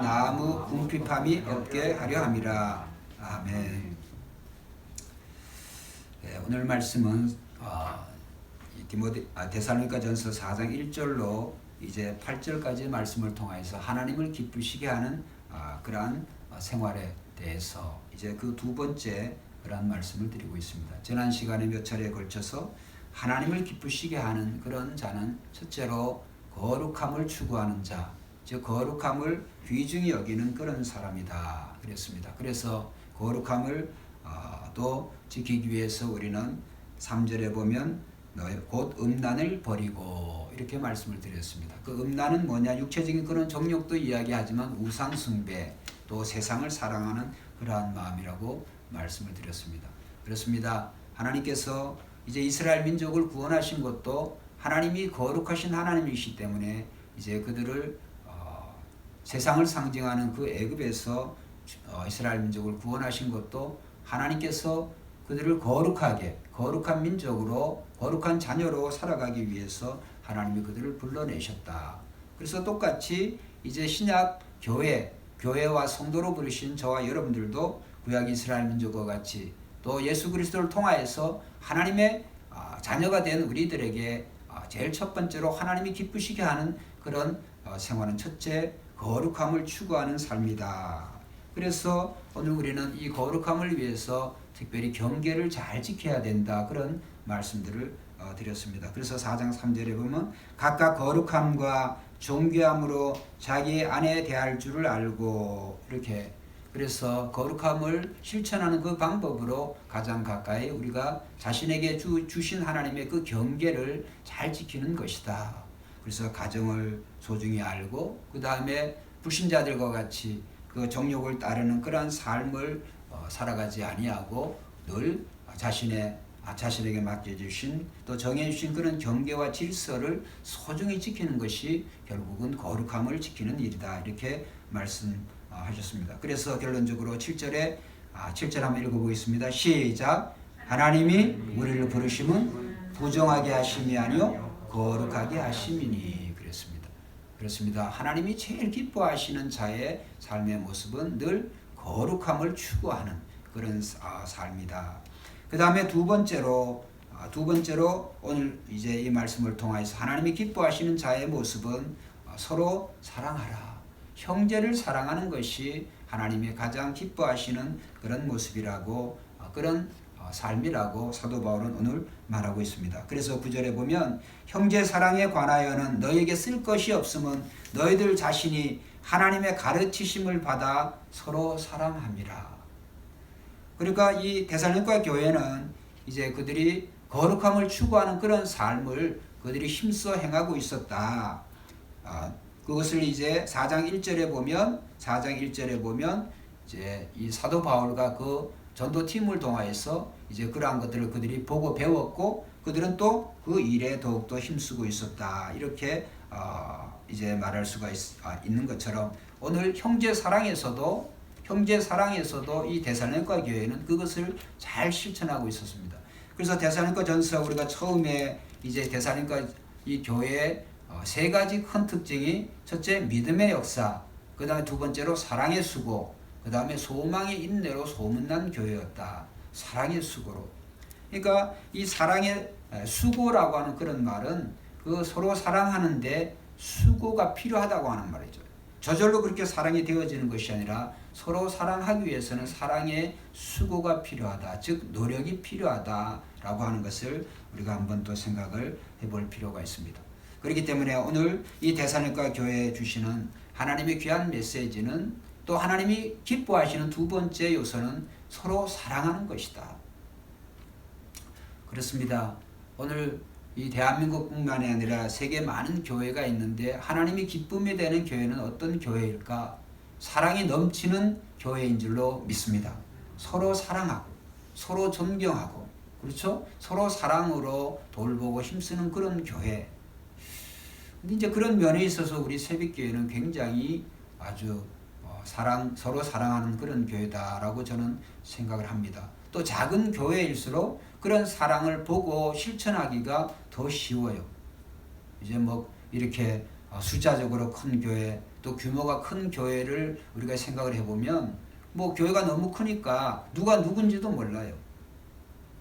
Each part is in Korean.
아무 궁핍함이 없게 하려 함이라. 아멘. 네, 오늘 말씀은 데살로니가전서 4장 1절로 이제 8절까지 말씀을 통해서 하나님을 기쁘시게 하는 그러한 생활에 대해서 이제 그 두 번째 그러한 말씀을 드리고 있습니다. 지난 시간에 몇 차례에 걸쳐서 하나님을 기쁘시게 하는 그런 자는 첫째로 거룩함을 추구하는 자, 즉 거룩함을 귀중히 여기는 그런 사람이다 그랬습니다. 그래서 거룩함을 또 지키기 위해서 우리는 3절에 보면 곧 음란을 버리고 이렇게 말씀을 드렸습니다. 그 음란은 뭐냐? 육체적인 그런 정욕도 이야기하지만 우상 숭배 또 세상을 사랑하는 그러한 마음이라고 말씀을 드렸습니다. 그렇습니다. 하나님께서 이제 이스라엘 민족을 구원하신 것도 하나님이 거룩하신 하나님이시기 때문에 이제 그들을 세상을 상징하는 그 애굽에서 이스라엘 민족을 구원하신 것도 하나님께서 그들을 거룩한 민족으로 거룩한 자녀로 살아가기 위해서 하나님이 그들을 불러내셨다. 그래서 똑같이 이제 신약 교회와 성도로 부르신 저와 여러분들도 구약 이스라엘 민족과 같이 또 예수 그리스도를 통하여서 하나님의 자녀가 된 우리들에게 제일 첫 번째로 하나님이 기쁘시게 하는 그런 생활은 첫째 거룩함을 추구하는 삶이다. 그래서 오늘 우리는 이 거룩함을 위해서 특별히 경계를 잘 지켜야 된다. 그런 말씀들을 드렸습니다. 그래서 4장 3절에 보면 각각 거룩함과 존귀함으로 자기 아내에 대할 줄을 알고 이렇게 그래서 거룩함을 실천하는 그 방법으로 가장 가까이 우리가 자신에게 주신 하나님의 그 경계를 잘 지키는 것이다. 그래서 가정을 소중히 알고 그 다음에 불신자들과 같이 그 정욕을 따르는 그러한 삶을 살아가지 아니하고 늘 자신에게 맡겨주신 또 정해주신 그런 경계와 질서를 소중히 지키는 것이 결국은 거룩함을 지키는 일이다. 이렇게 말씀하셨습니다. 그래서 결론적으로 7절 한번 읽어보겠습니다. 시작. 하나님이 우리를 부르심은 부정하게 하심이 아니요 거룩하게 하심이니 그랬습니다. 그렇습니다. 하나님이 제일 기뻐하시는 자의 삶의 모습은 늘 거룩함을 추구하는 그런 삶이다. 그 다음에 두 번째로 오늘 이제 이 말씀을 통해서 하나님이 기뻐하시는 자의 모습은 서로 사랑하라. 형제를 사랑하는 것이 하나님이 가장 기뻐하시는 그런 모습이라고 그런 삶이라고 사도 바울은 오늘 말하고 있습니다. 그래서 9절에 보면 형제 사랑에 관하여는 너에게 쓸 것이 없음은 너희들 자신이 하나님의 가르치심을 받아 서로 사랑함이라. 그러니까 이 데살로니가 교회는 이제 그들이 거룩함을 추구하는 그런 삶을 그들이 힘써 행하고 있었다. 그것을 이제 4장 1절에 보면 이제 이 사도 바울과 그 전도팀을 통하여서 이제 그러한 것들을 그들이 보고 배웠고 그들은 또 그 일에 더욱더 힘쓰고 있었다. 이렇게 이제 말할 수가 있는 것처럼 오늘 형제 사랑에서도 이 데살로니가 교회는 그것을 잘 실천하고 있었습니다. 그래서 데살로니가 전서 우리가 처음에 이제 데살로니가 이 교회의 세 가지 큰 특징이 첫째 믿음의 역사, 그 다음에 두 번째로 사랑의 수고, 그 다음에 소망의 인내로 소문난 교회였다. 사랑의 수고로. 그러니까 이 사랑의 수고라고 하는 그런 말은 그 서로 사랑하는데 수고가 필요하다고 하는 말이죠. 저절로 그렇게 사랑이 되어지는 것이 아니라 서로 사랑하기 위해서는 사랑의 수고가 필요하다. 즉 노력이 필요하다라고 하는 것을 우리가 한번 또 생각을 해볼 필요가 있습니다. 그렇기 때문에 오늘 이 데살로니가 교회에 주시는 하나님의 귀한 메시지는 또 하나님이 기뻐하시는 두 번째 요소는 서로 사랑하는 것이다. 그렇습니다. 오늘 이 대한민국뿐만이 아니라 세계 많은 교회가 있는데 하나님이 기쁨이 되는 교회는 어떤 교회일까? 사랑이 넘치는 교회인 줄로 믿습니다. 서로 사랑하고 서로 존경하고 그렇죠? 서로 사랑으로 돌보고 힘쓰는 그런 교회. 근데 이제 그런 면에 있어서 우리 새벽교회는 굉장히 아주 서로 사랑하는 그런 교회다라고 저는 생각을 합니다. 또 작은 교회일수록 그런 사랑을 보고 실천하기가 더 쉬워요. 이제 뭐 이렇게 숫자적으로 큰 교회 또 규모가 큰 교회를 우리가 생각을 해보면 뭐 교회가 너무 크니까 누가 누군지도 몰라요.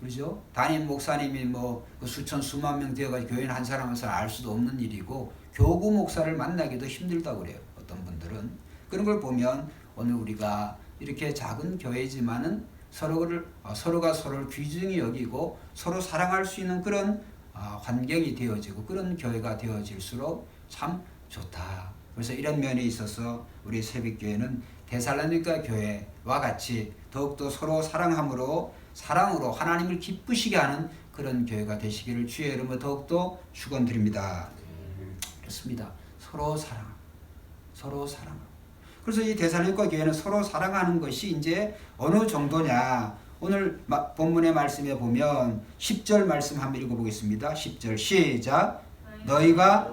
그렇죠? 담임 목사님이 뭐 수천 수만 명 되어가지고 교인 한 사람 한 사람 알 수도 없는 일이고 교구 목사를 만나기도 힘들다고 그래요. 어떤 분들은. 그런 걸 보면 오늘 우리가 이렇게 작은 교회지만은 서로가 서로를 귀중히 여기고 서로 사랑할 수 있는 그런 환경이 되어지고 그런 교회가 되어질수록 참 좋다. 그래서 이런 면에 있어서 우리 새벽교회는 데살로니가 교회와 같이 더욱더 서로 사랑으로 하나님을 기쁘시게 하는 그런 교회가 되시기를 주의 이름으로 더욱더 축원드립니다. 그렇습니다. 서로 사랑. 그래서 이 데살로니가 교회는 서로 사랑하는 것이 이제 어느 정도냐? 오늘 본문의 말씀에 보면 10절 말씀 한번 읽어보겠습니다. 10절 시작. 너희가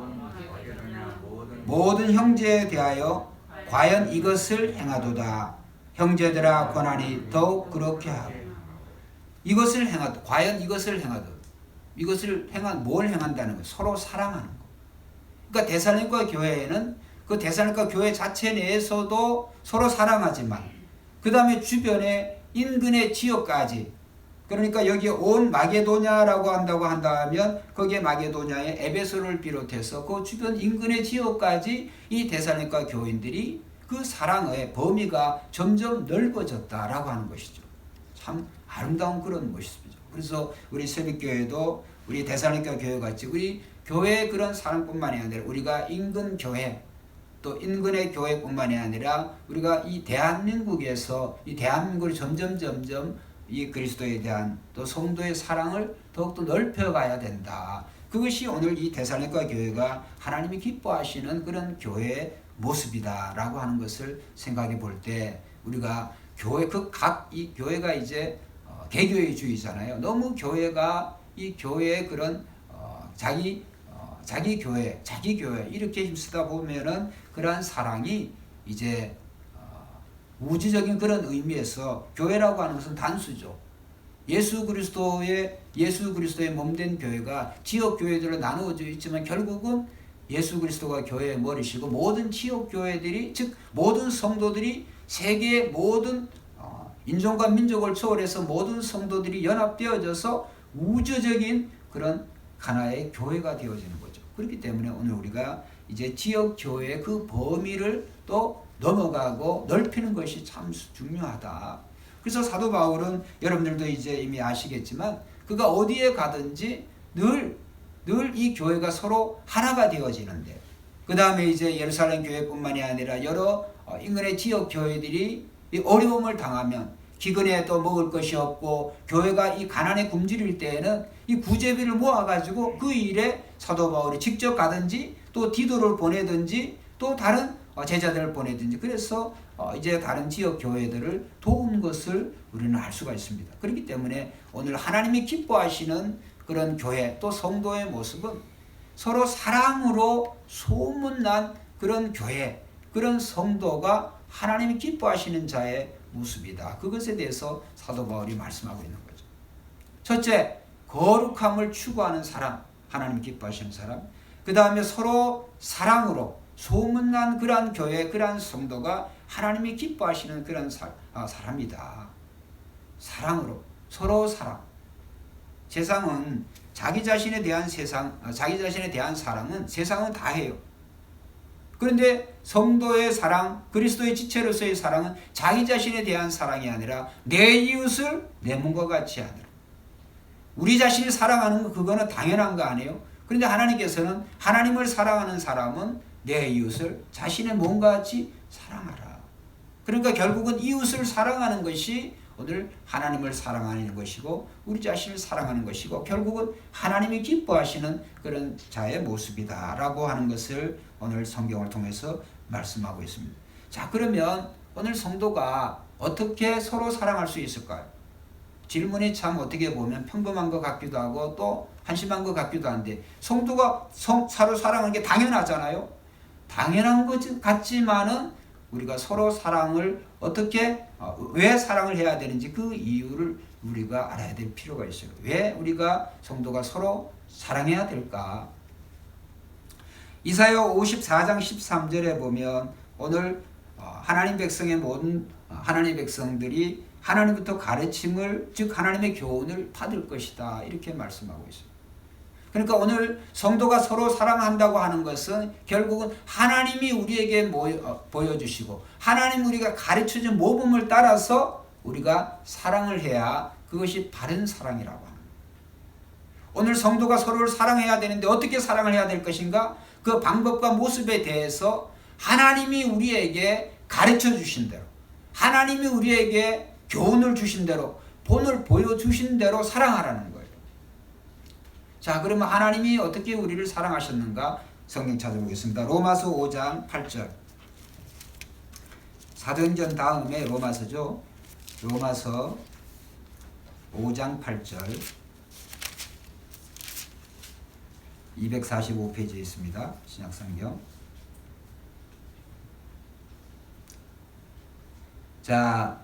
모든 형제에 대하여 과연 이것을 행하도다. 형제들아 권하니 더욱 그렇게 하고. 이것을 행하도. 과연 이것을 행하도. 뭘 행한다는 거? 서로 사랑하는 거. 그러니까 데살로니가 교회에는 그 데살로니가 교회 자체 내에서도 서로 사랑하지만 그 다음에 주변에 인근의 지역까지, 그러니까 여기 온 마게도냐라고 한다면 거기에 마게도냐의 에베소를 비롯해서 그 주변 인근의 지역까지 이 데살로니가 교인들이 그 사랑의 범위가 점점 넓어졌다라고 하는 것이죠. 참 아름다운 그런 모습이죠. 그래서 우리 새벽교회도 우리 데살로니가 교회 같이 우리 교회의 그런 사랑뿐만이 아니라 우리가 인근 교회 또 인근의 교회뿐만이 아니라 우리가 이 대한민국에서 이 대한민국을 점점 이 그리스도에 대한 또 성도의 사랑을 더욱더 넓혀가야 된다. 그것이 오늘 이 데살로니가 교회가 하나님이 기뻐하시는 그런 교회의 모습이다라고 하는 것을 생각해 볼 때 우리가 교회 이 교회가 이제 개교회주의잖아요. 너무 교회가 이 교회의 그런 자기 교회 이렇게 힘쓰다 보면은 그러한 사랑이 이제 우주적인 그런 의미에서 교회라고 하는 것은 단수죠. 예수 그리스도의 몸된 교회가 지역 교회들로 나누어져 있지만 결국은 예수 그리스도가 교회의 머리시고 모든 지역 교회들이 즉 모든 성도들이 세계의 모든 인종과 민족을 초월해서 모든 성도들이 연합되어져서 우주적인 그런 하나의 교회가 되어지는 거죠. 그렇기 때문에 오늘 우리가 이제 지역 교회의 그 범위를 또 넘어가고 넓히는 것이 참 중요하다. 그래서 사도 바울은 여러분들도 이제 이미 아시겠지만 그가 어디에 가든지 늘 이 교회가 서로 하나가 되어지는데 그 다음에 이제 예루살렘 교회뿐만이 아니라 여러 인근의 지역 교회들이 이 어려움을 당하면 기근에 또 먹을 것이 없고 교회가 이 가난에 굶주릴 때에는 이 구제비를 모아가지고 그 일에 사도 바울이 직접 가든지 또 디도를 보내든지 또 다른 제자들을 보내든지 그래서 이제 다른 지역 교회들을 도운 것을 우리는 알 수가 있습니다. 그렇기 때문에 오늘 하나님이 기뻐하시는 그런 교회 또 성도의 모습은 서로 사랑으로 소문난 그런 교회 그런 성도가 하나님이 기뻐하시는 자의 모습이다. 그것에 대해서 사도 바울이 말씀하고 있는 거죠. 첫째, 거룩함을 추구하는 사람, 하나님 기뻐하시는 사람. 그 다음에 서로 사랑으로 소문난 그러한 교회, 그러한 성도가 하나님이 기뻐하시는 그런 사람이다. 사랑으로, 서로 사랑. 세상은 자기 자신에 대한 사랑은 세상은 다 해요. 그런데 성도의 사랑, 그리스도의 지체로서의 사랑은 자기 자신에 대한 사랑이 아니라 내 이웃을 내 몸과 같이 하느라. 우리 자신을 사랑하는 거 그거는 당연한 거 아니에요? 그런데 하나님께서는 하나님을 사랑하는 사람은 내 이웃을 자신의 몸과 같이 사랑하라. 그러니까 결국은 이웃을 사랑하는 것이 오늘 하나님을 사랑하는 것이고 우리 자신을 사랑하는 것이고 결국은 하나님이 기뻐하시는 그런 자의 모습이다라고 하는 것을 오늘 성경을 통해서 말씀하고 있습니다. 자, 그러면 오늘 성도가 어떻게 서로 사랑할 수 있을까요? 질문이 참 어떻게 보면 평범한 것 같기도 하고 또 한심한 것 같기도 한데 성도가 서로 사랑하는 게 당연하잖아요. 당연한 것 같지만은 우리가 서로 사랑을 왜 사랑을 해야 되는지 그 이유를 우리가 알아야 될 필요가 있어요. 왜 우리가 성도가 서로 사랑해야 될까? 이사야 54장 13절에 보면 오늘 하나님 백성의 모든 하나님 백성들이 하나님부터 가르침을, 즉 하나님의 교훈을 받을 것이다, 이렇게 말씀하고 있습니다. 그러니까 오늘 성도가 서로 사랑한다고 하는 것은 결국은 하나님이 우리에게 보여주시고 하나님 우리가 가르쳐준 모범을 따라서 우리가 사랑을 해야 그것이 바른 사랑이라고 합니다. 오늘 성도가 서로를 사랑해야 되는데 어떻게 사랑을 해야 될 것인가? 그 방법과 모습에 대해서 하나님이 우리에게 가르쳐 주신 대로, 하나님이 우리에게 교훈을 주신 대로, 본을 보여주신 대로 사랑하라는 거예요. 자, 그러면 하나님이 어떻게 우리를 사랑하셨는가? 성경 찾아보겠습니다. 로마서 5장 8절. 사도행전 다음에 로마서죠. 로마서 5장 8절. 245페이지에 있습니다. 신약성경. 자,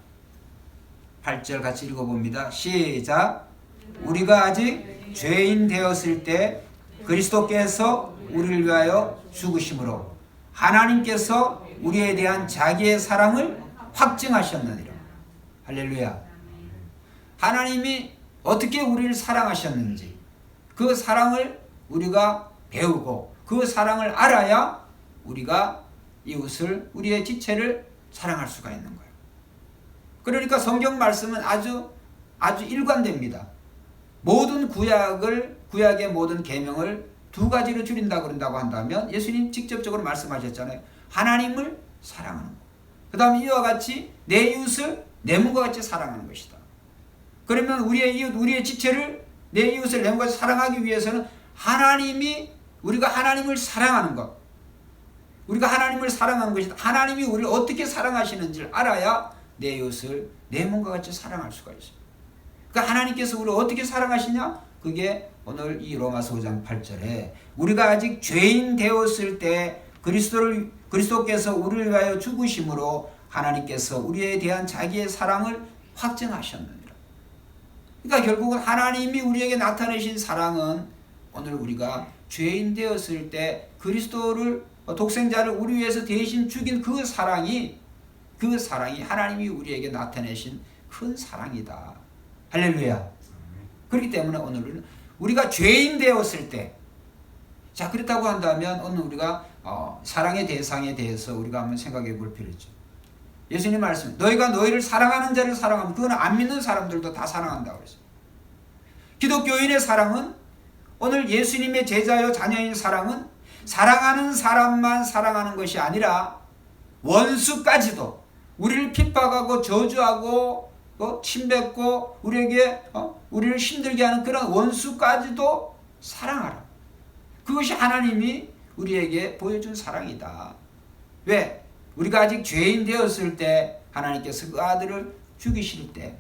8절 같이 읽어봅니다. 시작. 우리가 아직 죄인 되었을 때 그리스도께서 우리를 위하여 죽으심으로 하나님께서 우리에 대한 자기의 사랑을 확증하셨느니라. 할렐루야. 하나님이 어떻게 우리를 사랑하셨는지 그 사랑을 우리가 배우고 그 사랑을 알아야 우리가 이웃을, 우리의 지체를 사랑할 수가 있는 거예요. 그러니까 성경 말씀은 아주 일관됩니다. 모든 구약의 모든 계명을 두 가지로 줄인다고 그런다고 한다면 예수님 직접적으로 말씀하셨잖아요. 하나님을 사랑하는 것. 그 다음에 이와 같이 내 이웃을 내 몸과 같이 사랑하는 것이다. 그러면 우리의 이웃, 우리의 지체를, 내 이웃을 내 몸과 같이 사랑하기 위해서는 우리가 하나님을 사랑하는 것, 우리가 하나님을 사랑하는 것이다. 하나님이 우리를 어떻게 사랑하시는지를 알아야 내 이웃을 내 몸과 같이 사랑할 수가 있습니다. 그러니까 하나님께서 우리를 어떻게 사랑하시냐? 그게 오늘 이 로마서 5장 8절에 우리가 아직 죄인 되었을 때 그리스도께서 우리를 위하여 죽으심으로 하나님께서 우리에 대한 자기의 사랑을 확증하셨느니라. 그러니까 결국은 하나님이 우리에게 나타내신 사랑은 오늘 우리가 죄인 되었을 때 그리스도를, 독생자를 우리 위해서 대신 죽인 그 사랑이 하나님이 우리에게 나타내신 큰 사랑이다. 할렐루야. 그렇기 때문에 오늘은 우리가 죄인 되었을 때, 자, 그렇다고 한다면 오늘 우리가 사랑의 대상에 대해서 우리가 한번 생각해 볼 필요 있죠. 예수님 말씀, 너희가 너희를 사랑하는 자를 사랑하면 그건 안 믿는 사람들도 다 사랑한다고 그랬어요. 기독교인의 사랑은, 오늘 예수님의 제자여 자녀인 사랑은 사랑하는 사람만 사랑하는 것이 아니라 원수까지도, 우리를 핍박하고 저주하고 침뱉고 우리를 힘들게 하는 그런 원수까지도 사랑하라. 그것이 하나님이 우리에게 보여준 사랑이다. 왜? 우리가 아직 죄인 되었을 때 하나님께서 그 아들을 죽이실 때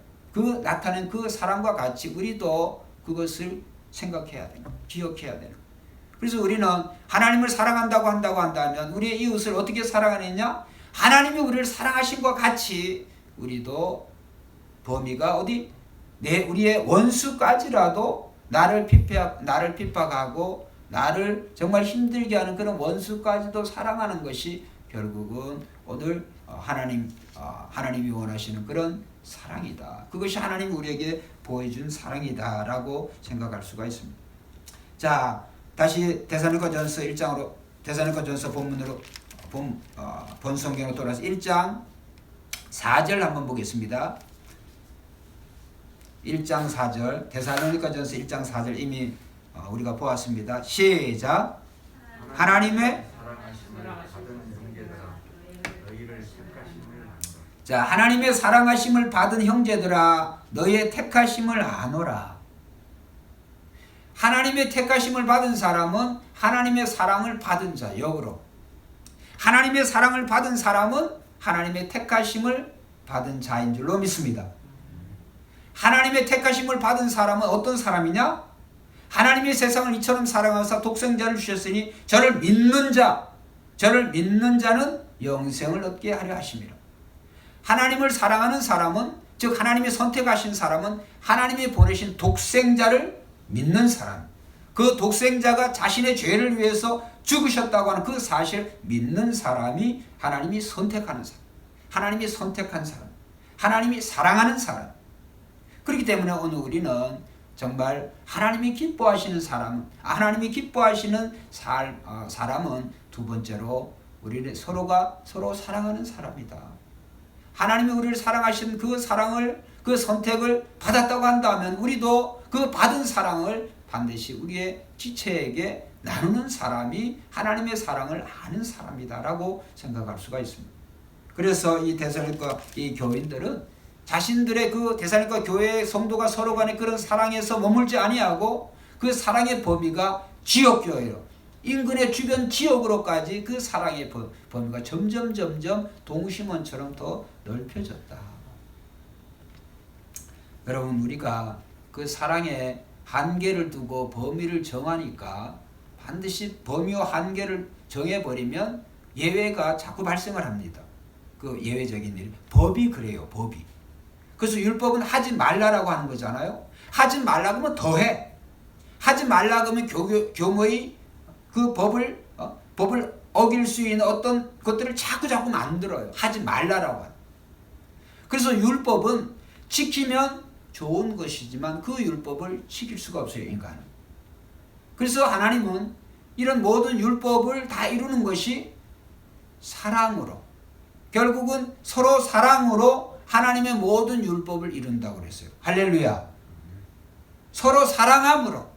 나타낸 그 사랑과 같이 우리도 그것을 생각해야 되는, 기억해야 되는. 그래서 우리는 하나님을 사랑한다고 한다면 우리의 이웃을 어떻게 사랑하느냐? 하나님이 우리를 사랑하신 것 같이 우리도 범위가 우리의 원수까지라도 나를 핍박하고 나를 정말 힘들게 하는 그런 원수까지도 사랑하는 것이 결국은 오늘 하나님이 원하시는 그런 사랑이다. 그것이 하나님이 우리에게 보여준 사랑이다라고 생각할 수가 있습니다. 자, 다시 데살로니가전서 1장으로, 데살로니가전서 본 성경으로 돌아서 1장 4절 한번 보겠습니다. 1장 4절, 데살로니가전서 1장 4절 이미 우리가 보았습니다. 시작. 하나님의 자, 하나님의 사랑하심을 받은 형제들아, 너희의 택하심을 아노라. 하나님의 택하심을 받은 사람은 하나님의 사랑을 받은 자, 역으로. 하나님의 사랑을 받은 사람은 하나님의 택하심을 받은 자인 줄로 믿습니다. 하나님의 택하심을 받은 사람은 어떤 사람이냐? 하나님의 세상을 이처럼 사랑하사 독생자를 주셨으니 저를 믿는 자는 영생을 얻게 하려 하심이라. 하나님을 사랑하는 사람은, 즉 하나님이 선택하신 사람은 하나님이 보내신 독생자를 믿는 사람, 그 독생자가 자신의 죄를 위해서 죽으셨다고 하는 그 사실을 믿는 사람이 하나님이 선택하는 사람, 하나님이 선택한 사람, 하나님이 사랑하는 사람. 그렇기 때문에 오늘 우리는 정말 하나님이 기뻐하시는 사람, 하나님이 기뻐하시는 사람은 두 번째로 우리는 서로가 서로 사랑하는 사람이다. 하나님이 우리를 사랑하신 그 사랑을, 그 선택을 받았다고 한다면 우리도 그 받은 사랑을 반드시 우리의 지체에게 나누는 사람이 하나님의 사랑을 아는 사람이다라고 생각할 수가 있습니다. 그래서 이 데살로니가 이 교인들은 자신들의 그 데살로니가 교회의 성도가 서로 간의 그런 사랑에서 머물지 아니하고 그 사랑의 범위가 지역교회로, 인근의 주변 지역으로까지 그 사랑의 범위가 점점 동심원처럼 더 넓혀졌다. 여러분, 우리가 그 사랑의 한계를 두고 범위를 정하니까 반드시 범위와 한계를 정해버리면 예외가 자꾸 발생을 합니다. 그 예외적인 일. 법이 그래요. 법이. 그래서 율법은 하지 말라라고 하는 거잖아요. 하지 말라고 하면 더해. 하지 말라고 하면 교모의 그 법을 어길 수 있는 어떤 것들을 자꾸 만들어요. 하지 말라라고 하는. 그래서 율법은 지키면 좋은 것이지만 그 율법을 지킬 수가 없어요, 인간은. 그래서 하나님은 이런 모든 율법을 다 이루는 것이 사랑으로, 결국은 서로 사랑으로 하나님의 모든 율법을 이룬다고 그랬어요. 할렐루야. 서로 사랑함으로,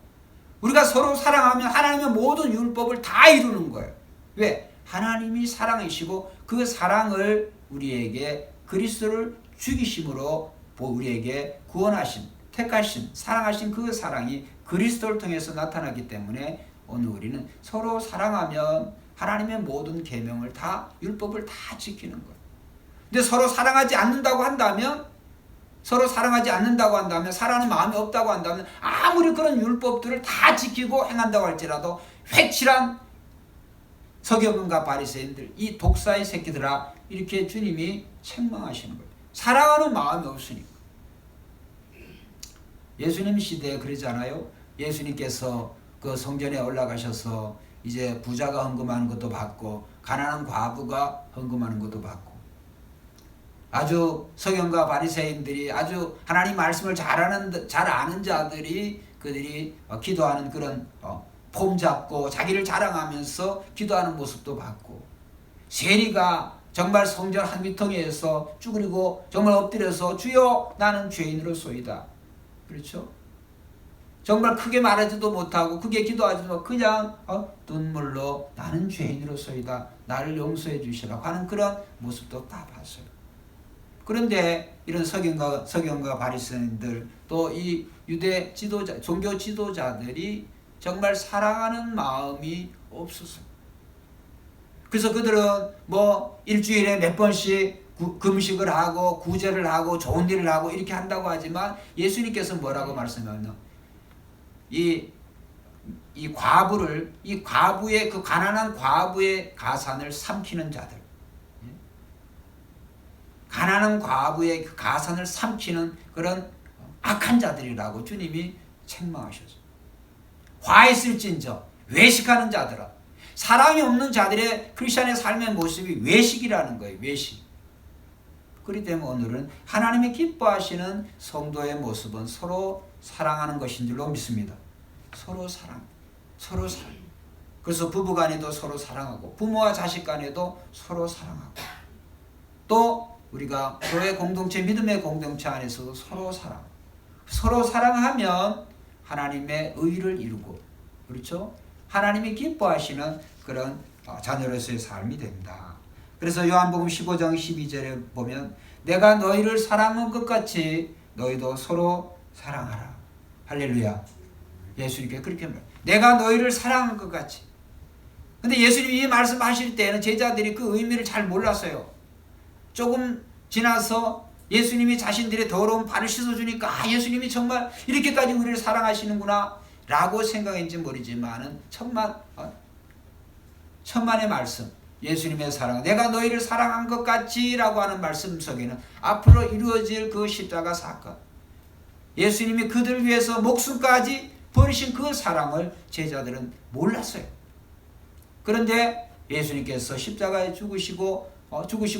우리가 서로 사랑하면 하나님의 모든 율법을 다 이루는 거예요. 왜? 하나님이 사랑이시고 그 사랑을 우리에게 그리스도를 죽이심으로 우리에게 구원하신, 택하신, 사랑하신 그 사랑이 그리스도를 통해서 나타나기 때문에 오늘 우리는 서로 사랑하면 하나님의 모든 계명을 다, 율법을 다 지키는 거예요. 근데 서로 사랑하지 않는다고 한다면, 사랑하는 마음이 없다고 한다면 아무리 그런 율법들을 다 지키고 행한다고 할지라도 회칠한 서기관과 바리새인들, 이 독사의 새끼들아, 이렇게 주님이 책망하시는 거예요. 사랑하는 마음이 없으니까. 예수님 시대에 그러잖아요. 예수님께서 그 성전에 올라가셔서 이제 부자가 헌금하는 것도 받고 가난한 과부가 헌금하는 것도 받고, 아주 서기관과 바리새인들이, 아주 하나님 말씀을 잘 아는 자들이, 그들이 기도하는 그런 폼 잡고 자기를 자랑하면서 기도하는 모습도 봤고, 세리가 정말 성전 한귀통에서 쭈그리고 정말 엎드려서 주여 나는 죄인으로소이다. 그렇죠? 정말 크게 말하지도 못하고 크게 기도하지도 못하고 그냥 눈물로 나는 죄인으로소이다. 나를 용서해 주시라고 하는 그런 모습도 다 봤어요. 그런데 이런 서기관과 바리새인들, 또 이 유대 지도자, 종교 지도자들이 정말 사랑하는 마음이 없었어요. 그래서 그들은 뭐 일주일에 몇 번씩 금식을 하고 구제를 하고 좋은 일을 하고 이렇게 한다고 하지만 예수님께서 뭐라고 말씀하냐면 이 과부의 그 가난한 과부의 가산을 삼키는 자들, 가난한 과부의 그 가산을 삼키는 그런 악한 자들이라고 주님이 책망하셨어요. 화했을진저 외식하는 자들아. 사랑이 없는 자들의 크리스천의 삶의 모습이 외식이라는 거예요. 외식. 그렇기 때문에 오늘은 하나님이 기뻐하시는 성도의 모습은 서로 사랑하는 것인 줄로 믿습니다. 서로 사랑. 그래서 부부 간에도 서로 사랑하고 부모와 자식 간에도 서로 사랑하고, 또 우리가 교회 공동체, 믿음의 공동체 안에서도 서로 사랑하고, 서로 사랑하면 하나님의 의를 이루고, 그렇죠? 하나님이 기뻐하시는 그런 자녀로서의 삶이 됩니다. 그래서 요한복음 15장 12절에 보면 내가 너희를 사랑한 것 같이 너희도 서로 사랑하라. 할렐루야. 예수님께 그렇게 말해요. 내가 너희를 사랑한 것 같이. 근데 예수님이 이 말씀하실 때는 제자들이 그 의미를 잘 몰랐어요. 조금 지나서 예수님이 자신들의 더러운 발을 씻어주니까 예수님이 정말 이렇게까지 우리를 사랑하시는구나 라고 생각했는지 모르지만은 천만의 말씀, 예수님의 사랑, 내가 너희를 사랑한 것 같이 라고 하는 말씀 속에는 앞으로 이루어질 그 십자가 사건, 예수님이 그들을 위해서 목숨까지 버리신 그 사랑을 제자들은 몰랐어요. 그런데 예수님께서 십자가에 죽으시고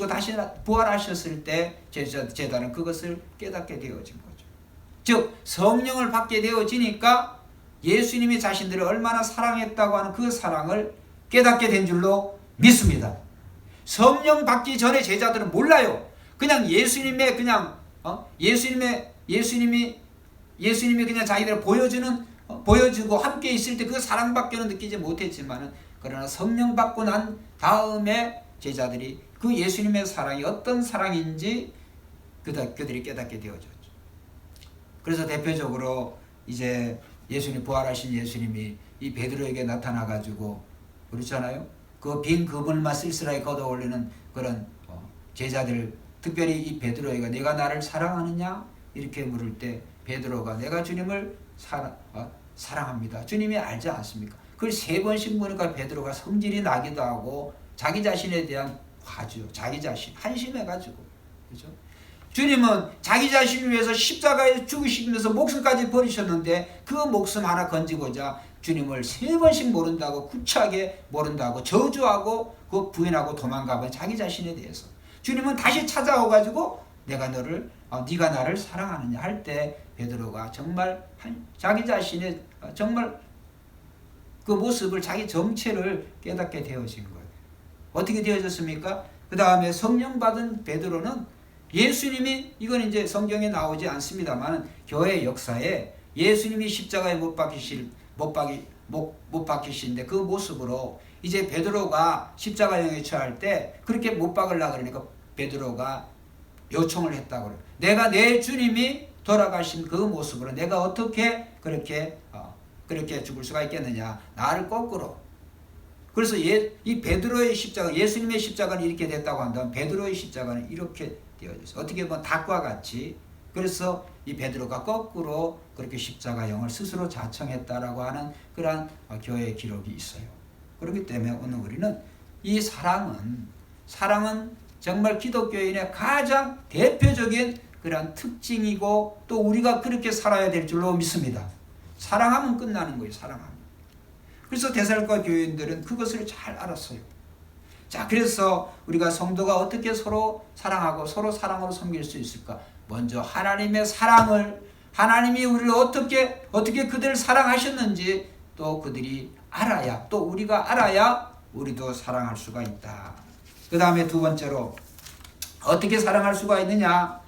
다시 부활하셨을 때 제자는 그것을 깨닫게 되어진 거죠. 즉 성령을 받게 되어지니까 예수님이 자신들을 얼마나 사랑했다고 하는 그 사랑을 깨닫게 된 줄로 믿습니다. 성령 받기 전에 제자들은 몰라요. 그냥 예수님의 예수님이 그냥 자기들을 보여주고 함께 있을 때 그 사랑밖에는 느끼지 못했지만은, 그러나 성령 받고 난 다음에 제자들이 그 예수님의 사랑이 어떤 사랑인지 그들이 깨닫게 되어졌죠. 그래서 대표적으로 이제 부활하신 예수님이 이 베드로에게 나타나 가지고 그렇잖아요. 그 빈 그물만 쓸쓸하게 걷어 올리는 그런 제자들, 특별히 이 베드로에게 내가 나를 사랑하느냐 이렇게 물을 때 베드로가 내가 주님을 사랑합니다. 주님이 알지 않습니까? 그걸 3번씩 보니까 베드로가 성질이 나기도 하고 자기 자신에 대한 화죠. 자기 자신 한심해가지고, 그렇죠? 주님은 자기 자신을 위해서 십자가에 죽으시면서 목숨까지 버리셨는데 그 목숨 하나 건지고자 주님을 3번씩 모른다고, 구차하게 모른다고 저주하고 그 부인하고 도망가버린 자기 자신에 대해서. 주님은 다시 찾아와가지고 네가 나를 사랑하느냐 할 때 베드로가 정말 자기 자신의 정말 그 모습을, 자기 정체를 깨닫게 되어진 거예요. 어떻게 되어졌습니까? 그 다음에 성령 받은 베드로는 예수님이, 이건 이제 성경에 나오지 않습니다만 교회 역사에 예수님이 십자가에 못 박히신데 그 모습으로 이제 베드로가 십자가형에 처할 때 그렇게 못 박으려고 그러니까 베드로가 요청을 했다고 그래요. 내가 내 주님이 돌아가신 그 모습으로 내가 어떻게 그렇게 죽을 수가 있겠느냐. 나를 거꾸로. 그래서 이 베드로의 십자가, 예수님의 십자가는 이렇게 됐다고 한다면 베드로의 십자가는 이렇게 되어졌어요. 어떻게 보면 닭과 같이. 그래서 이 베드로가 거꾸로 그렇게 십자가형을 스스로 자청했다라고 하는 그러한 교회의 기록이 있어요. 그렇기 때문에 오늘 우리는 이 사랑은 정말 기독교인의 가장 대표적인 그러한 특징이고 또 우리가 그렇게 살아야 될 줄로 믿습니다. 사랑하면 끝나는 거예요. 사랑하면. 그래서 데살로니가 교인들은 그것을 잘 알았어요. 자, 그래서 우리가 성도가 어떻게 서로 사랑하고 서로 사랑으로 섬길 수 있을까? 먼저 하나님의 사랑을, 하나님이 우리를 어떻게 그들을 사랑하셨는지 또 그들이 알아야, 또 우리가 알아야 우리도 사랑할 수가 있다. 그 다음에 두 번째로 어떻게 사랑할 수가 있느냐?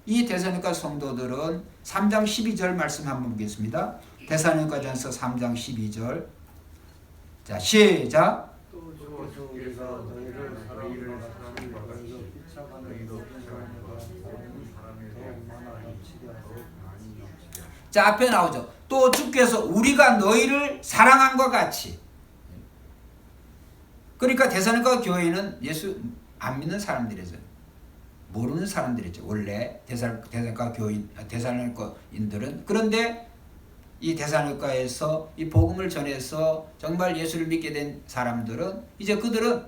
이 데살로니가 성도들은 3장 12절 말씀 한번 보겠습니다. 데살로니가전서 3장 12절. 자, 시작. 자, 앞에 나오죠. 또 주께서 우리가 너희를 사랑함과 같이. 그러니까 데살로니가 교회는 예수 안 믿는 사람들이죠. 모르는 사람들이죠. 원래 데살로니가인들은. 그런데 이 데살로니가에서 이 복음을 전해서 정말 예수를 믿게 된 사람들은 이제 그들은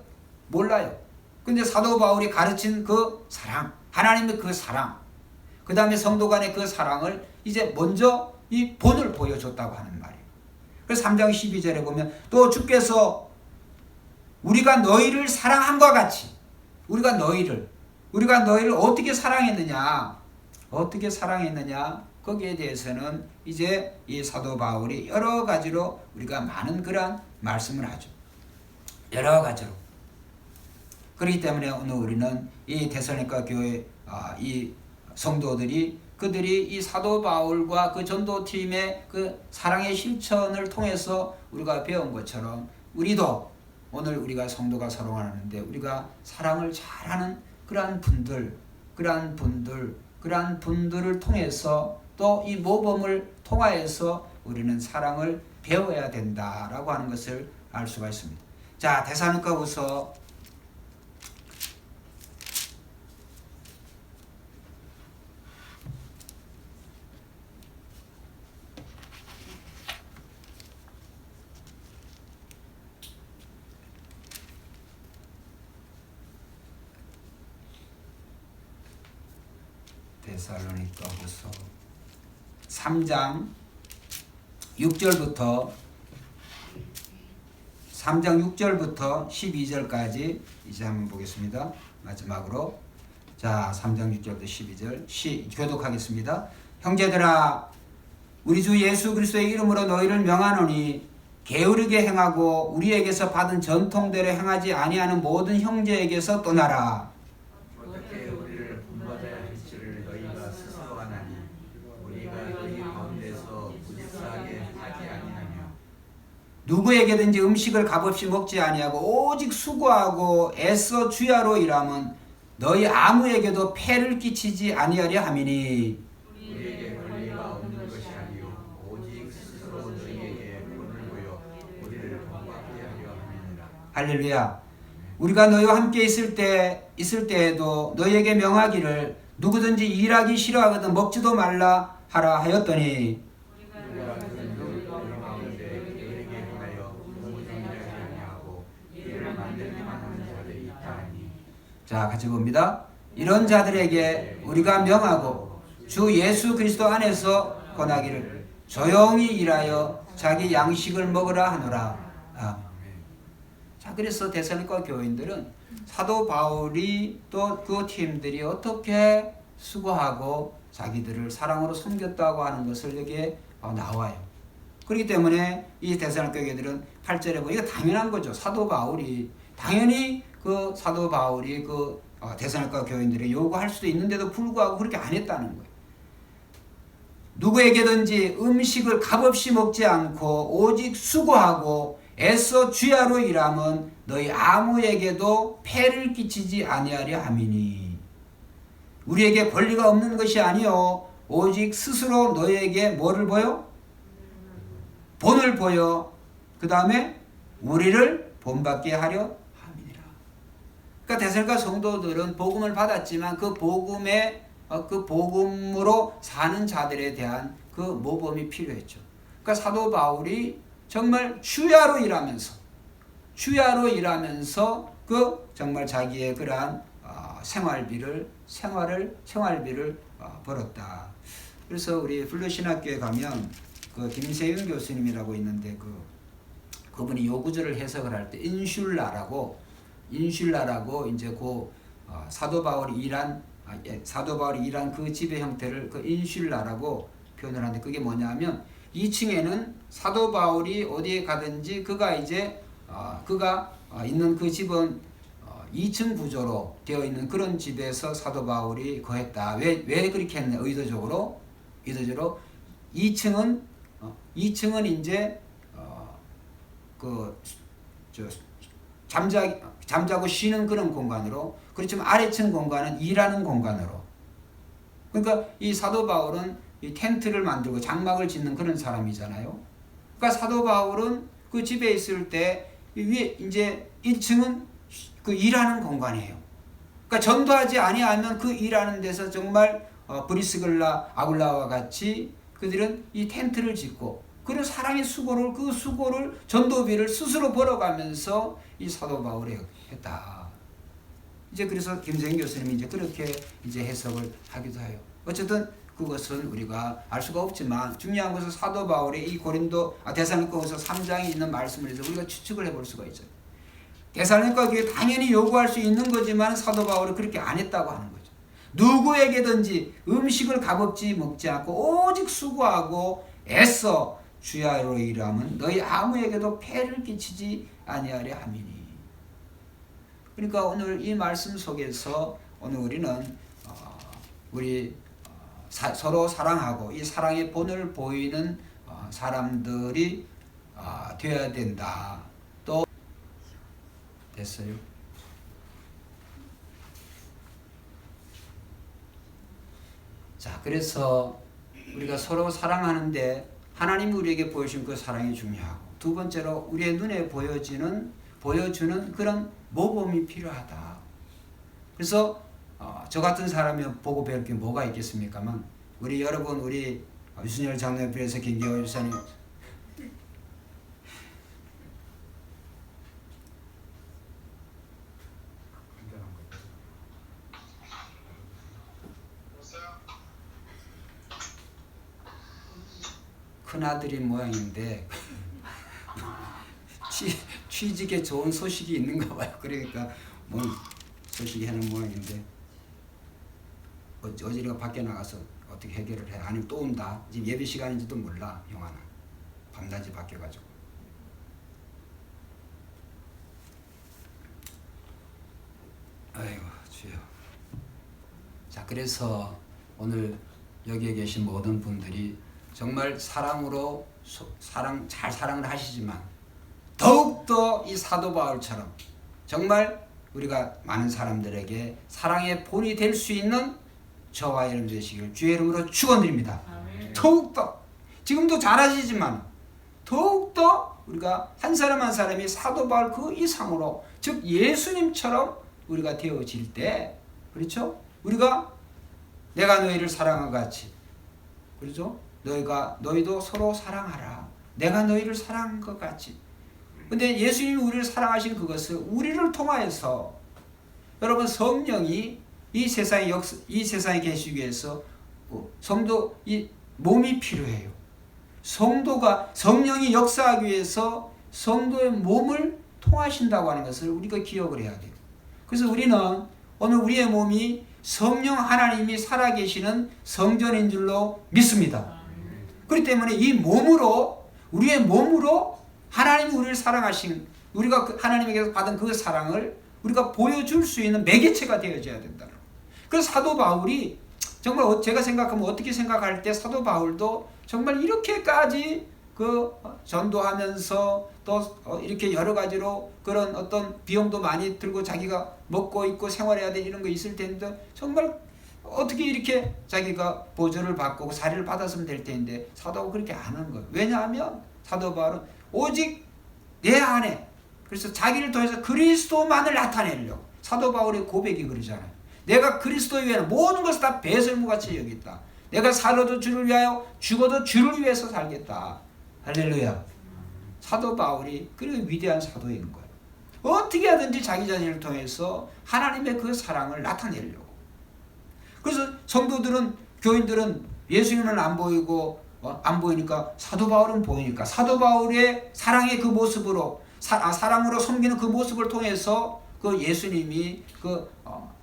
몰라요. 근데 사도 바울이 가르친 그 사랑, 하나님의 그 사랑, 그 다음에 성도 간의 그 사랑을 이제 먼저 이 본을 보여줬다고 하는 말이에요. 그래서 3장 12절에 보면 또 주께서 우리가 너희를 사랑함과 같이, 우리가 너희를 어떻게 사랑했느냐, 거기에 대해서는 이제 이 사도 바울이 여러 가지로 우리가 많은 그런 말씀을 하죠. 여러 가지로. 그렇기 때문에 오늘 우리는 이 데살로니가 교회 이 성도들이 그들이 이 사도 바울과 그 전도팀의 그 사랑의 실천을 통해서 우리가 배운 것처럼 우리도 오늘 우리가 성도가 서로하는데 우리가 사랑을 잘하는 그러한 분들을 통해서 또 이 모범을 통하여서 우리는 사랑을 배워야 된다라고 하는 것을 알 수가 있습니다. 자, 데살로니가후서 3장 6절부터 3장 6절부터 12절까지 이제 한번 보겠습니다. 마지막으로 자 3장 6절부터 12절 교독하겠습니다. 형제들아 우리 주 예수 그리스도의 이름으로 너희를 명하노니 게으르게 행하고 우리에게서 받은 전통대로 행하지 아니하는 모든 형제에게서 떠나라. 어떻게 우리를 본받아야 할지를 너희가 스스로 아나니 우리가 너희 가운데서 부지런하게 하지 아니하며 누구에게든지 음식을 값없이 먹지 아니하고 오직 수고하고 애써 주야로 일하면 너희 아무에게도 폐를 끼치지 아니하려 함이니 우리에게 권리가 없는 것이 아니요 오직 스스로 너희에게 본을 보여 우리를 본받게 하려 함이니라. 할렐루야. 우리가 너희와 함께 있을 때에도 너희에게 명하기를 누구든지 일하기 싫어하거든 먹지도 말라 하라 하였더니 우리가 그들 가운데 게으르게 행하여 공정하지 아니하고 이를 만들기만 하는 자들이 있다 하니. 자 같이 봅니다. 이런 자들에게 우리가 명하고 주 예수 그리스도 안에서 권하기를 조용히 일하여 자기 양식을 먹으라 하노라. 자 그래서 데살로니가 교인들은 사도 바울이 또 그 팀들이 어떻게 수고하고 자기들을 사랑으로 섬겼다고 하는 것을 여기에 나와요. 그렇기 때문에 이 데살로니가 교회들은 8절에 보니까 당연한 거죠. 사도 바울이 당연히 그 사도 바울이 그 데살로니가 교인들이 요구할 수도 있는데도 불구하고 그렇게 안 했다는 거예요. 누구에게든지 음식을 값없이 먹지 않고 오직 수고하고 애써 주야로 일하면 너희 아무에게도 폐를 끼치지 아니하려 함이니 우리에게 권리가 없는 것이 아니요 오직 스스로 너희에게 뭐를 보여? 본을 보여 그 다음에 우리를 본받게 하려 함이니라. 그러니까 데살로니가 성도들은 복음을 받았지만 그 복음으로 사는 자들에 대한 그 모범이 필요했죠. 그러니까 사도 바울이 정말 주야로 일하면서 그 정말 자기의 그러한 생활비를 벌었다. 그래서 우리 플러신학교에 가면 그 김세윤 교수님이라고 있는데 그분이 요 구절을 해석을 할 때 인슐라라고 이제 그 사도 바울이 일한 그 지배 형태를 그 인슐라라고 표현을 하는데 그게 뭐냐면 2층에는 사도 바울이 어디에 가든지 그가 있는 그 집은 2층 구조로 되어 있는 그런 집에서 사도 바울이 거했다. 왜 그렇게 했냐? 의도적으로 2층은 이제 잠자고 쉬는 그런 공간으로, 그렇지만 아래층 공간은 일하는 공간으로. 그러니까 이 사도 바울은 이 텐트를 만들고 장막을 짓는 그런 사람이잖아요. 그러니까 사도 바울은 그 집에 있을 때 위에 이제 1층은 그 일하는 공간이에요. 그러니까 전도하지 아니하면 그 일하는 데서 정말 브리스글라 아굴라와 같이 그들은 이 텐트를 짓고 그런 사랑의 수고를 전도비를 스스로 벌어가면서 이 사도 바울이 했다. 이제 그래서 김세인 교수님이 이제 그렇게 이제 해석을 하기도 해요. 어쨌든 그것은 우리가 알 수가 없지만 중요한 것은 사도 바울의 이 데살로니가서 3장에 있는 말씀을 해서 우리가 추측을 해볼 수가 있어요. 데살로니가 교회 당연히 요구할 수 있는 거지만 사도 바울이 그렇게 안 했다고 하는 거죠. 누구에게든지 음식을 값없이 먹지 않고 오직 수고하고 애써 주야로 일하면 너희 아무에게도 폐를 끼치지 아니하려 함이니. 그러니까 오늘 이 말씀 속에서 오늘 우리는 서로 사랑하고 이 사랑의 본을 보이는 사람들이 되어야 된다. 또 됐어요. 자, 그래서 우리가 서로 사랑하는데 하나님이 우리에게 보여준 그 사랑이 중요하고, 두 번째로 우리의 눈에 보여주는 그런 모범이 필요하다. 그래서 저 같은 사람이 보고 배울 게 뭐가 있겠습니까만, 우리 여러분, 우리 유순열 장로협회에서 김기호 유사님 큰아들인 모양인데 취직에 좋은 소식이 있는가 봐요. 그러니까 뭐 소식이 하는 모양인데 어지리가 밖에 나가서 어떻게 해결을 해. 아니면 또 온다. 지금 예배 시간인지도 몰라. 영화나 밤낮이 바뀌어가지고. 아이고 주여. 자, 그래서 오늘 여기에 계신 모든 분들이 정말 사랑으로 잘 사랑을 하시지만 더욱더 이 사도 바울처럼 정말 우리가 많은 사람들에게 사랑의 본이 될 수 있는 저와 여러분 되시길 주의 이름으로 축원드립니다. 더욱더 지금도 잘하시지만 더욱더 우리가 한 사람 한 사람이 사도 바울 그 이상으로 즉 예수님처럼 우리가 되어질 때 그렇죠? 우리가 내가 너희를 사랑한 것 같이 그렇죠? 너희도 서로 사랑하라. 내가 너희를 사랑한 것 같이. 근데 예수님이 우리를 사랑하신 그것을 우리를 통하여서 여러분 성령이 이 세상에 계시기 위해서 성도 이 몸이 필요해요. 성령이 역사하기 위해서 성도의 몸을 통하신다고 하는 것을 우리가 기억을 해야 돼요. 그래서 우리는 오늘 우리의 몸이 성령 하나님이 살아계시는 성전인 줄로 믿습니다. 그렇기 때문에 이 몸으로 우리의 몸으로 하나님이 우리를 사랑하신 우리가 하나님에게서 받은 그 사랑을 우리가 보여줄 수 있는 매개체가 되어져야 된다. 그래서 사도 바울이 정말 제가 생각하면 어떻게 생각할 때 사도 바울도 정말 이렇게까지 전도하면서 또 이렇게 여러 가지로 그런 어떤 비용도 많이 들고 자기가 먹고 있고 생활해야 될 이런 거 있을 텐데 정말 어떻게 이렇게 자기가 보조를 받고 사리를 받았으면 될 텐데 사도가 그렇게 안 하는 거예요. 왜냐하면 사도 바울은 오직 내 안에 그래서 자기를 통해서 그리스도만을 나타내려고 사도 바울의 고백이 그러잖아요. 내가 그리스도 위에는 모든 것을 다 배설무같이 여겼다. 내가 살아도 주를 위하여 죽어도 주를 위해서 살겠다. 할렐루야. 사도 바울이 그리고 위대한 사도인 거예요. 어떻게 하든지 자기 자신을 통해서 하나님의 그 사랑을 나타내려고. 그래서 성도들은 교인들은 예수님은 안 보이고 안 보이니까 사도 바울은 보이니까 사도 바울의 사랑의 그 모습으로 사랑으로 섬기는 그 모습을 통해서 그 예수님이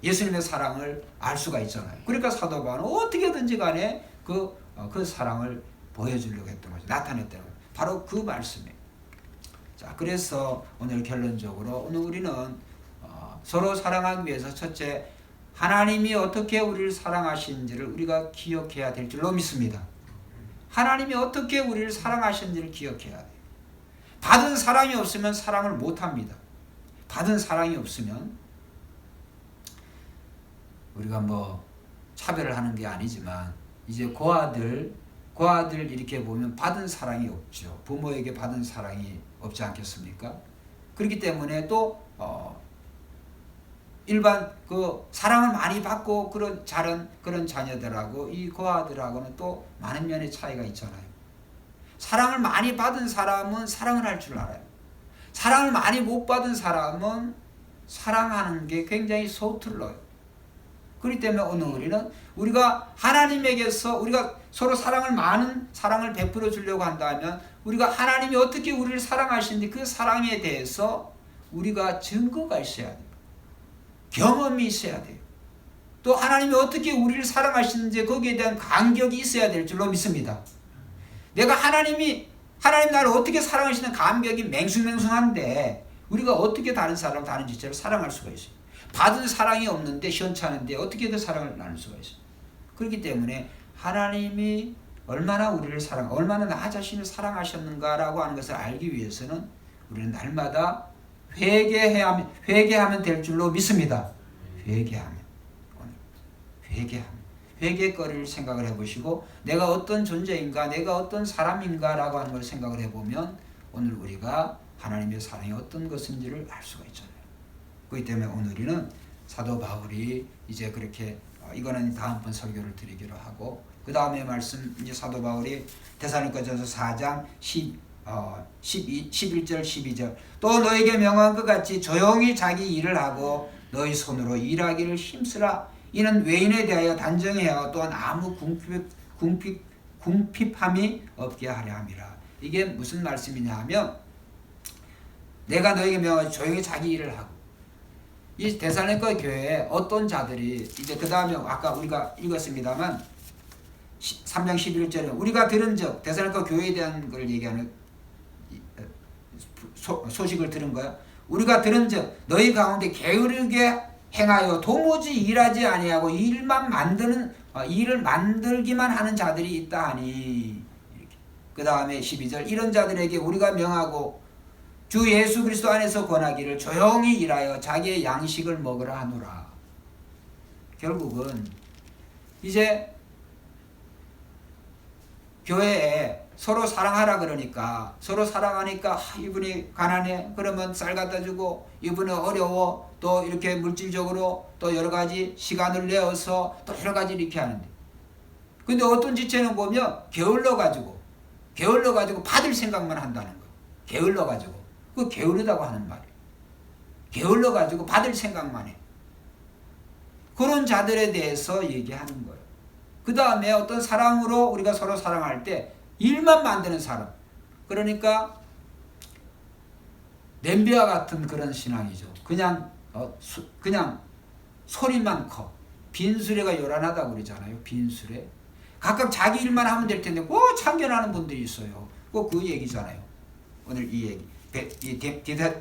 예수님의 사랑을 알 수가 있잖아요. 그러니까 사도 바울은 어떻게든지 간에 그 사랑을 보여주려고 했던 거죠. 나타냈다는 거죠. 바로 그 말씀이에요. 자, 그래서 오늘 결론적으로 오늘 우리는 서로 사랑하기 위해서 첫째 하나님이 어떻게 우리를 사랑하시는지를 우리가 기억해야 될 줄로 믿습니다. 하나님이 어떻게 우리를 사랑하시는지를 기억해야 돼요. 받은 사랑이 없으면 사랑을 못합니다. 받은 사랑이 없으면 우리가 차별을 하는 게 아니지만 이제 고아들 이렇게 보면 받은 사랑이 없죠. 부모에게 받은 사랑이 없지 않겠습니까? 그렇기 때문에 또 일반 사랑을 많이 받고 자란 그런 자녀들하고 이 고아들하고는 또 많은 면의 차이가 있잖아요. 사랑을 많이 받은 사람은 사랑을 할 줄 알아요. 사랑을 많이 못 받은 사람은 사랑하는 게 굉장히 서툴러요. 그렇기 때문에 오늘 우리가 하나님에게서 우리가 서로 많은 사랑을 베풀어 주려고 한다면 우리가 하나님이 어떻게 우리를 사랑하시는지 그 사랑에 대해서 우리가 증거가 있어야 돼요. 경험이 있어야 돼요. 또 하나님이 어떻게 우리를 사랑하시는지 거기에 대한 감격이 있어야 될 줄로 믿습니다. 내가 하나님 나를 어떻게 사랑하시는 감격이 맹숭맹숭한데 우리가 어떻게 다른 사람 다른 지체를 사랑할 수가 있어요. 받은 사랑이 없는데 시원찮은데 어떻게 그 사랑을 나눌 수가 있어요. 그렇기 때문에 하나님이 얼마나 우리를 얼마나 나 자신을 사랑하셨는가라고 하는 것을 알기 위해서는 우리는 날마다 회개하면 될 줄로 믿습니다. 회개거리를 생각을 해보시고 내가 어떤 존재인가 내가 어떤 사람인가라고 하는 걸 생각을 해보면 오늘 우리가 하나님의 사랑이 어떤 것인지를 알 수가 있잖아요. 그렇기 때문에 오늘 우리는 사도 바울이 이제 그렇게 이거는 다음번 설교를 드리기로 하고 그 다음에 말씀 이제 사도 바울이 데살로니가전서 4장 11절 12절 또 너에게 명한 것 같이 조용히 자기 일을 하고 너희 손으로 일하기를 힘쓰라. 이는 외인에 대하여 단정해야 또한 아무 궁핍함이 없게 하려 함이라. 이게 무슨 말씀이냐 하면 내가 너에게 명하여 조용히 자기 일을 하고 이 데살로니가 교회에 어떤 자들이 이제 그 다음에 아까 우리가 읽었습니다만 3장 11절에 우리가 들은즉 데살로니가 교회에 대한 걸 얘기하는 소식을 들은 거야. 우리가 들은즉 너희 가운데 게으르게 행하여 도무지 일하지 아니하고 일을 만들기만 하는 자들이 있다 하니. 그 다음에 12절 이런 자들에게 우리가 명하고 주 예수 그리스도 안에서 권하기를 조용히 일하여 자기의 양식을 먹으라 하노라. 결국은 이제 교회에 서로 사랑하라 그러니까 서로 사랑하니까 이분이 가난해 그러면 쌀 갖다 주고 이분은 어려워 또 이렇게 물질적으로 또 여러 가지 시간을 내어서 또 여러 가지 이렇게 하는데 근데 어떤 지체는 보면 게을러 가지고 받을 생각만 한다는 거예요. 게을러 가지고 그 게으르다고 하는 말이에요. 게을러 가지고 받을 생각만 해. 그런 자들에 대해서 얘기하는 거예요. 그 다음에 어떤 사랑으로 우리가 서로 사랑할 때 일만 만드는 사람. 그러니까 냄비와 같은 그런 신앙이죠. 그냥 소리만 커. 빈수레가 요란하다고 그러잖아요. 빈수레. 각각 자기 일만 하면 될 텐데 꼭 참견하는 분들이 있어요. 꼭 그 얘기잖아요. 오늘 이 얘기.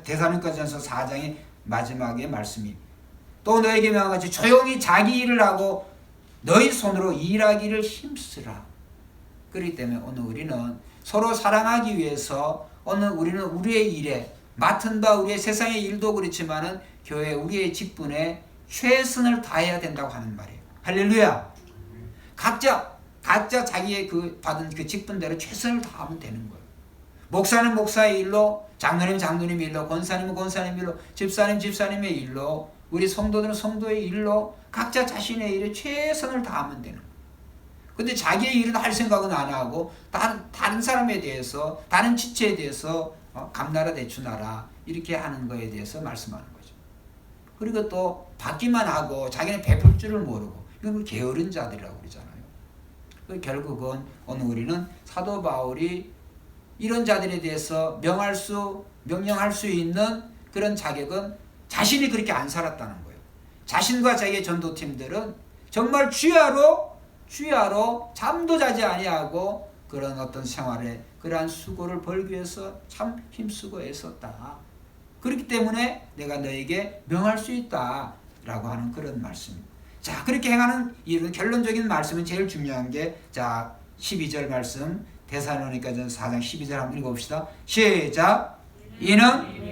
데살로니가전서 4장의 마지막의 말씀이 또 너에게 명하같이 조용히 자기 일을 하고 너희 손으로 일하기를 힘쓰라. 그렇기 때문에 오늘 우리는 서로 사랑하기 위해서 오늘 우리는 우리의 일에 맡은 바 우리의 세상의 일도 그렇지만은 교회 우리의 직분에 최선을 다해야 된다고 하는 말이에요. 할렐루야. 각자 자기의 그 받은 그 직분대로 최선을 다하면 되는 거예요. 목사는 목사의 일로, 장로님 장로님의 일로, 권사님은 권사님의 일로, 집사님의 일로, 우리 성도들은 성도의 일로 각자 자신의 일에 최선을 다하면 되는 거예요. 근데 자기의 일은 할 생각은 안 하고 다른 사람에 대해서 다른 지체에 대해서 감나라 대추나라 이렇게 하는 거에 대해서 말씀하는 거죠. 그리고 또 받기만 하고 자기는 베풀 줄을 모르고 이건 게으른 자들이라고 그러잖아요. 결국은 오늘 우리는 사도 바울이 이런 자들에 대해서 명령할 수 있는 그런 자격은 자신이 그렇게 안 살았다는 거예요. 자신과 자기의 전도팀들은 정말 주야로 잠도 자지 아니하고 그런 어떤 생활에 그러한 수고를 벌기 위해서 참 힘쓰고 애썼다. 그렇기 때문에 내가 너에게 명할 수 있다 라고 하는 그런 말씀입니다. 자, 그렇게 행하는 이런 결론적인 말씀은 제일 중요한 게 자 12절 말씀 데살로니가전서 4장 12절 한번 읽어봅시다. 시작. 이는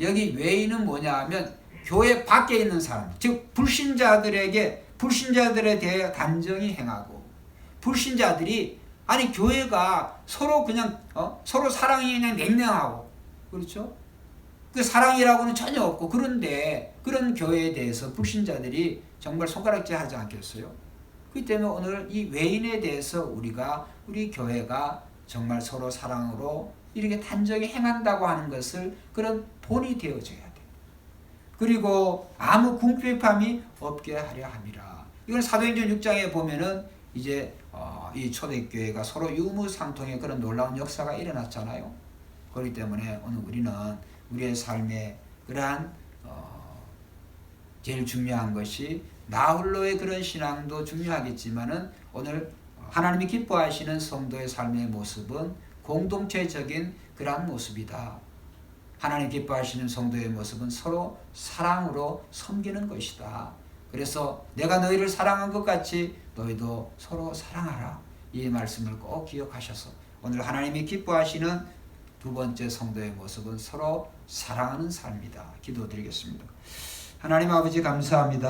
여기 외인은 뭐냐 하면 교회 밖에 있는 사람, 즉 불신자들에 대해 단정히 행하고 불신자들이 아니 교회가 서로 그냥 서로 사랑이 그냥 냉랭하고 그렇죠? 그 사랑이라고는 전혀 없고 그런데 그런 교회에 대해서 불신자들이 정말 손가락질 하지 않겠어요? 그렇기 때문에 오늘 이 외인에 대해서 우리 교회가 정말 서로 사랑으로 이렇게 단정히 행한다고 하는 것을 그런 본이 되어져야 돼. 그리고 아무 궁핍함이 없게 하려 함이라. 이건 사도행전 6장에 보면은 이제 이 초대교회가 서로 유무상통의 그런 놀라운 역사가 일어났잖아요. 그렇기 때문에 오늘 우리는 우리의 삶에 그러한 제일 중요한 것이 나 홀로의 그런 신앙도 중요하겠지만은 오늘 하나님이 기뻐하시는 성도의 삶의 모습은 공동체적인 그러한 모습이다. 하나님 기뻐하시는 성도의 모습은 서로 사랑으로 섬기는 것이다. 그래서 내가 너희를 사랑한 것 같이 너희도 서로 사랑하라. 이 말씀을 꼭 기억하셔서 오늘 하나님이 기뻐하시는 두 번째 성도의 모습은 서로 사랑하는 삶이다. 기도드리겠습니다. 하나님 아버지 감사합니다.